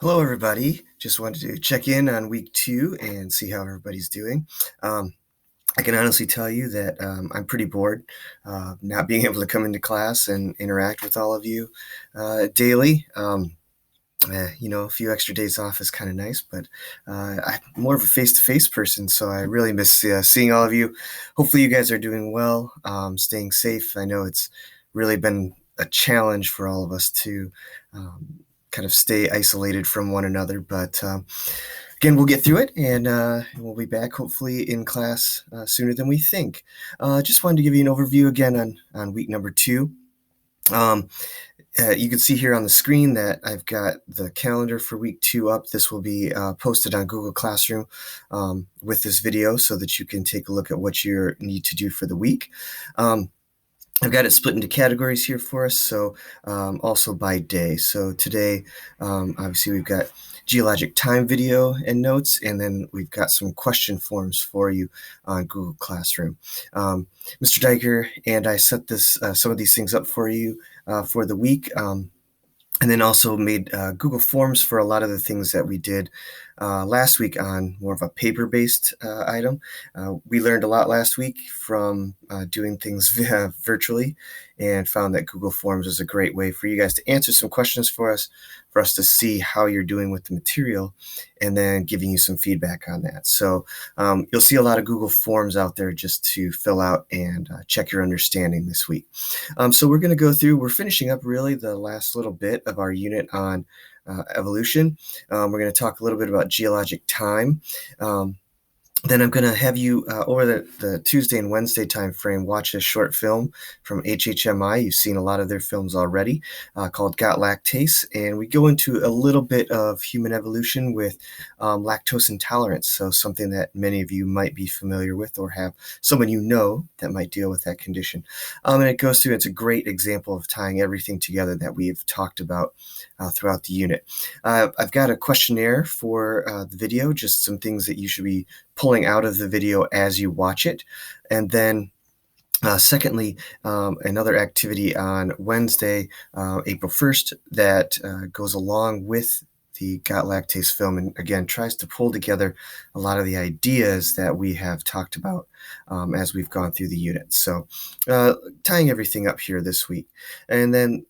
Hello, everybody. Just wanted to check in on week 2 and see how everybody's doing. Um, I can honestly tell you that I'm pretty bored not being able to come into class and interact with all of you daily. A few extra days off is kind of nice, but I'm more of a face-to-face person, so I really miss seeing all of you. Hopefully, you guys are doing well, staying safe. I know it's really been a challenge for all of us to um, kind of stay isolated from one another, but again, we'll get through it, and we'll be back hopefully in class sooner than we think. Just wanted to give you an overview again on week number 2. Um, you can see here on the screen that I've got the calendar for week 2 up. This will be posted on Google Classroom with this video so that you can take a look at what you need to do for the week. I've got it split into categories here for us, so also by day. So today, obviously, we've got geologic time video and notes, and then we've got some question forms for you on Google Classroom. Mr. Diker and I set some of these things up for you for the week. And then also made Google Forms for a lot of the things that we did last week on more of a paper-based item. We learned a lot last week from doing things virtually and found that Google Forms is a great way for you guys to answer some questions for us to see how you're doing with the material, and then giving you some feedback on that. So you'll see a lot of Google Forms out there just to fill out and check your understanding this week. So we're going to go through, we're finishing up really the last little bit of our unit on evolution. We're going to talk a little bit about geologic time. Then I'm going to have you over the Tuesday and Wednesday time frame watch a short film from HHMI. You've seen a lot of their films already called Got Lactase, and we go into a little bit of human evolution with lactose intolerance, so something that many of you might be familiar with or have someone you know that might deal with that condition. And it goes through, it's a great example of tying everything together that we've talked about throughout the unit. I've got a questionnaire for the video, just some things that you should be pulling out of the video as you watch it. And then secondly, another activity on Wednesday, April 1st, that goes along with the Got Lactase film, and again tries to pull together a lot of the ideas that we have talked about as we've gone through the unit. So tying everything up here this week. And then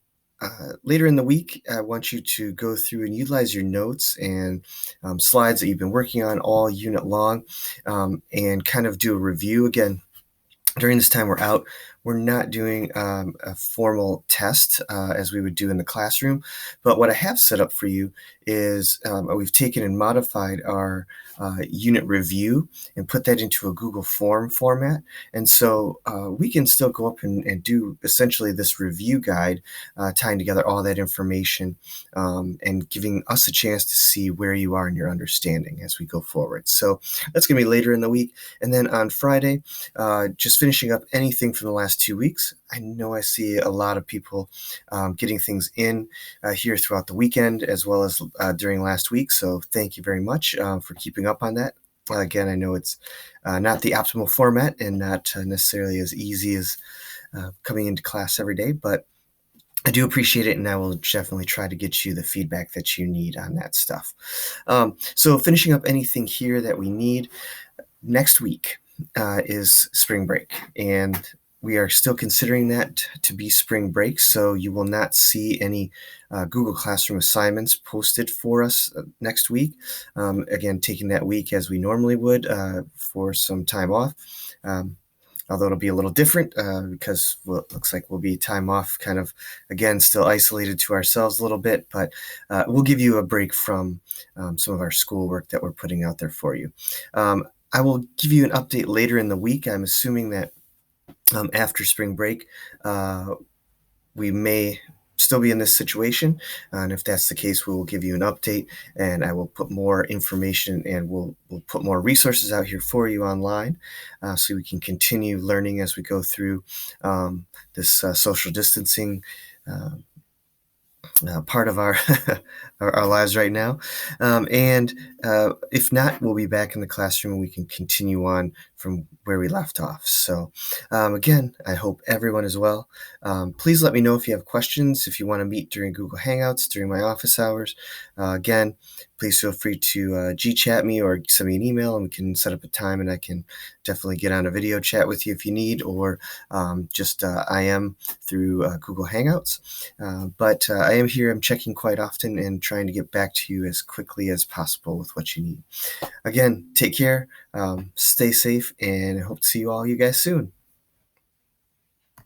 later in the week, I want you to go through and utilize your notes and slides that you've been working on all unit long, and kind of do a review. Again, during this time we're out, we're not doing a formal test as we would do in the classroom. But what I have set up for you is we've taken and modified our unit review and put that into a Google form format. And so we can still go up and do essentially this review guide, tying together all that information and giving us a chance to see where you are in your understanding as we go forward. So that's going to be later in the week. And then on Friday, just finishing up anything from the last 2 weeks. I know I see a lot of people getting things in here throughout the weekend as well as during last week. So thank you very much for keeping up on that. Again, I know it's not the optimal format and not necessarily as easy as coming into class every day, but I do appreciate it, and I will definitely try to get you the feedback that you need on that stuff. So finishing up anything here that we need, next week is spring break, and we are still considering that to be spring break, so you will not see any Google Classroom assignments posted for us next week. Again, taking that week as we normally would for some time off. Although it'll be a little different because it looks like we'll be time off, kind of, again, still isolated to ourselves a little bit, but we'll give you a break from some of our schoolwork that we're putting out there for you. I will give you an update later in the week. I'm assuming that after spring break, we may still be in this situation, and if that's the case, we will give you an update, and I will put more information and we'll put more resources out here for you online so we can continue learning as we go through this social distancing part of our, our lives right now. And if not, we'll be back in the classroom and we can continue on from where we left off. So, again, I hope everyone is well. Please let me know if you have questions, if you want to meet during Google Hangouts during my office hours. Again, please feel free to G-chat me or send me an email and we can set up a time and I can definitely get on a video chat with you if you need, or just IM through Google Hangouts. But I am here, I'm checking quite often and trying to get back to you as quickly as possible with what you need. Again, take care, stay safe, and I hope to see you guys soon.